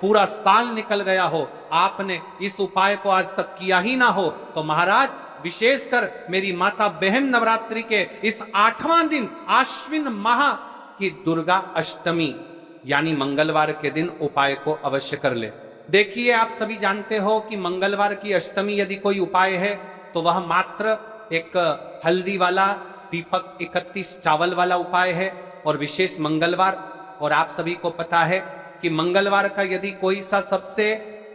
पूरा साल निकल गया हो, आपने इस उपाय को आज तक किया ही ना हो, तो महाराज विशेषकर मेरी माता बहन नवरात्रि के इस 8वां दिन आश्विन माह की दुर्गा अष्टमी यानी मंगलवार के दिन उपाय को अवश्य कर ले। देखिए, आप सभी जानते हो कि मंगलवार की अष्टमी यदि कोई उपाय है तो वह मात्र एक हल्दी वाला दीपक 31 चावल वाला उपाय है और विशेष मंगलवार। और आप सभी को पता है कि मंगलवार का यदि कोई सा सबसे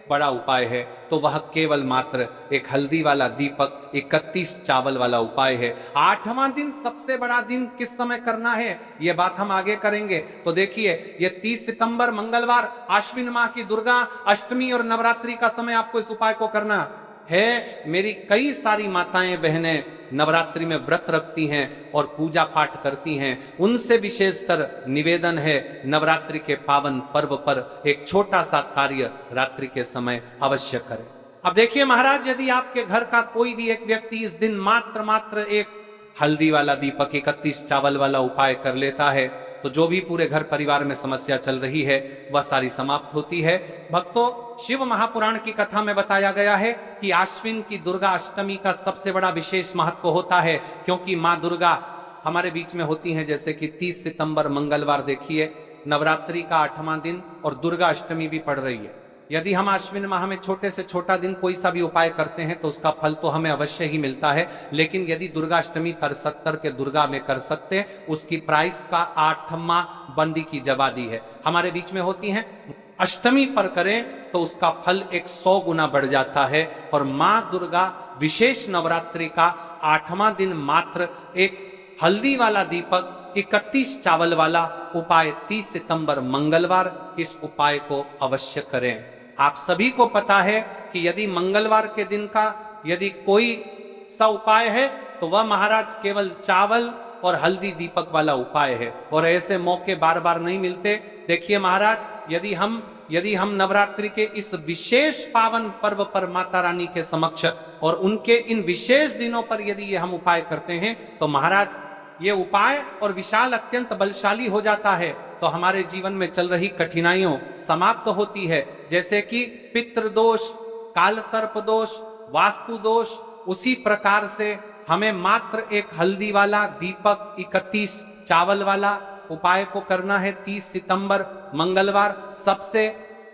बड़ा उपाय है तो वह केवल मात्र एक हल्दी वाला दीपक 31 चावल वाला उपाय है। 8वां दिन सबसे बड़ा दिन किस समय करना है यह बात हम आगे करेंगे। तो देखिए, यह 30 सितंबर मंगलवार आश्विन माह की दुर्गा अष्टमी और नवरात्रि का समय आपको इस उपाय को करना है। मेरी कई सारी माताएं बहनें नवरात्रि में व्रत रखती हैं और पूजा पाठ करती हैं, उनसे विशेषतर निवेदन है नवरात्रि के पावन पर्व पर एक छोटा सा कार्य रात्रि के समय अवश्य करें। अब देखिए महाराज, यदि आपके घर का कोई भी एक व्यक्ति इस दिन मात्र एक हल्दी वाला दीपक 31 चावल वाला उपाय कर लेता है तो जो भी पूरे घर परिवार में समस्या चल रही है वह सारी समाप्त होती है। भक्तों, शिव महापुराण की कथा में बताया गया है कि आश्विन की दुर्गा अष्टमी का सबसे बड़ा विशेष महत्व होता है, क्योंकि माँ दुर्गा हमारे बीच में होती हैं। जैसे कि 30 सितंबर मंगलवार देखिए, नवरात्रि का 8वां दिन और दुर्गा अष्टमी भी पड़ रही है। यदि हम आश्विन माह में छोटे से छोटा दिन कोई सा भी उपाय करते हैं तो उसका फल तो हमें अवश्य ही मिलता है, लेकिन यदि दुर्गा अष्टमी कर 70 के दुर्गा में कर सकते हैं, उसकी प्राइस का 8वां बंदी की जवादी है हमारे बीच में होती हैं। अष्टमी पर करें तो उसका फल 100 गुना बढ़ जाता है। और मां दुर्गा विशेष नवरात्रि का 8वां दिन मात्र एक हल्दी वाला दीपक 31 चावल वाला उपाय 30 सितंबर मंगलवार, इस उपाय को अवश्य करें। आप सभी को पता है कि यदि मंगलवार के दिन का यदि कोई सा उपाय है तो वह महाराज केवल चावल और हल्दी दीपक वाला उपाय है, और ऐसे मौके बार बार नहीं मिलते। देखिए महाराज, यदि हम नवरात्रि के इस विशेष पावन पर्व पर माता रानी के समक्ष और उनके इन विशेष दिनों पर यदि ये हम उपाय करते हैं तो महाराज ये उपाय और विशाल अत्यंत बलशाली हो जाता है, तो हमारे जीवन में चल रही कठिनाइयों समाप्त होती है। जैसे कि पितृ दोष, काल सर्प दोष, वास्तु दोष, उसी प्रकार से हमें मात्र एक हल्दी वाला दीपक 31 चावल वाला उपाय को करना है 30 सितंबर मंगलवार, सबसे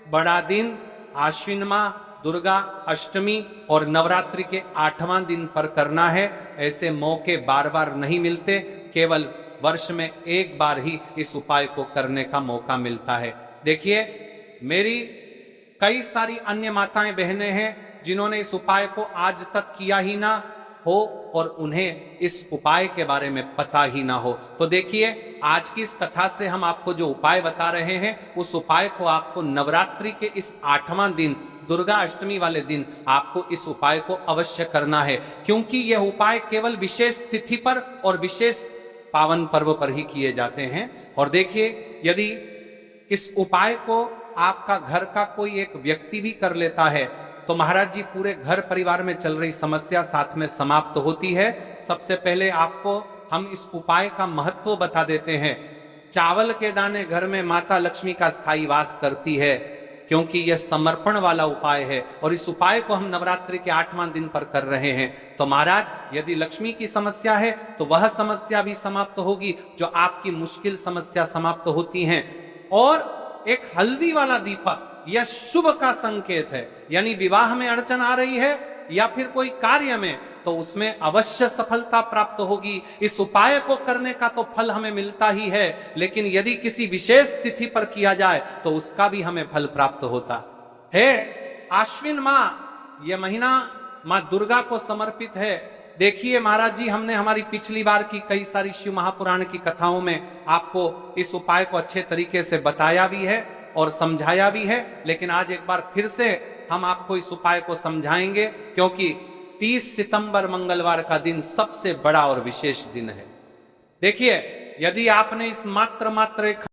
बड़ा दिन आश्विन माह दुर्गा अष्टमी और नवरात्रि के 8वां दिन पर करना है। ऐसे मौके बार बार नहीं मिलते, केवल वर्ष में एक बार ही इस उपाय को करने का मौका मिलता है। देखिए, मेरी कई सारी अन्य माताएं बहनें हैं जिन्होंने इस उपाय को आज तक किया ही ना हो और उन्हें इस उपाय के बारे में पता ही ना हो। तो देखिए, आज की इस कथा से हम आपको जो उपाय बता रहे हैं उस उपाय को आपको नवरात्रि के इस 8वां दिन दुर्गा अष्टमी वाले दिन आपको इस उपाय को अवश्य करना है, क्योंकि यह उपाय केवल विशेष तिथि पर और विशेष पावन पर्व पर ही किए जाते हैं। और देखिए, यदि इस उपाय को आपका घर का कोई एक व्यक्ति भी कर लेता है तो महाराज जी पूरे घर परिवार में चल रही समस्या साथ में समाप्त होती है। सबसे पहले आपको हम इस उपाय का महत्व बता देते हैं। चावल के दाने घर में माता लक्ष्मी का स्थायी वास करती है, क्योंकि यह समर्पण वाला उपाय है और इस उपाय को हम नवरात्रि के 8वां दिन पर कर रहे हैं। तो महाराज, यदि लक्ष्मी की समस्या है तो वह समस्या भी समाप्त होगी, जो आपकी मुश्किल समस्या समाप्त होती हैं। और एक हल्दी वाला दीपक यह शुभ का संकेत है, यानी विवाह में अड़चन आ रही है या फिर कोई कार्य में, तो उसमें अवश्य सफलता प्राप्त होगी। इस उपाय को करने का तो फल हमें मिलता ही है, लेकिन यदि किसी विशेष तिथि पर किया जाए तो उसका भी हमें फल प्राप्त होता है। आश्विन माह यह महीना माँ दुर्गा को समर्पित है। देखिए महाराज जी, हमने हमारी पिछली बार की कई सारी शिव महापुराण की कथाओं में आपको इस उपाय को अच्छे तरीके से बताया भी है और समझाया भी है, लेकिन आज एक बार फिर से हम आपको इस उपाय को समझाएंगे, क्योंकि 30 सितंबर मंगलवार का दिन सबसे बड़ा और विशेष दिन है। देखिए, यदि आपने इस मात्र एक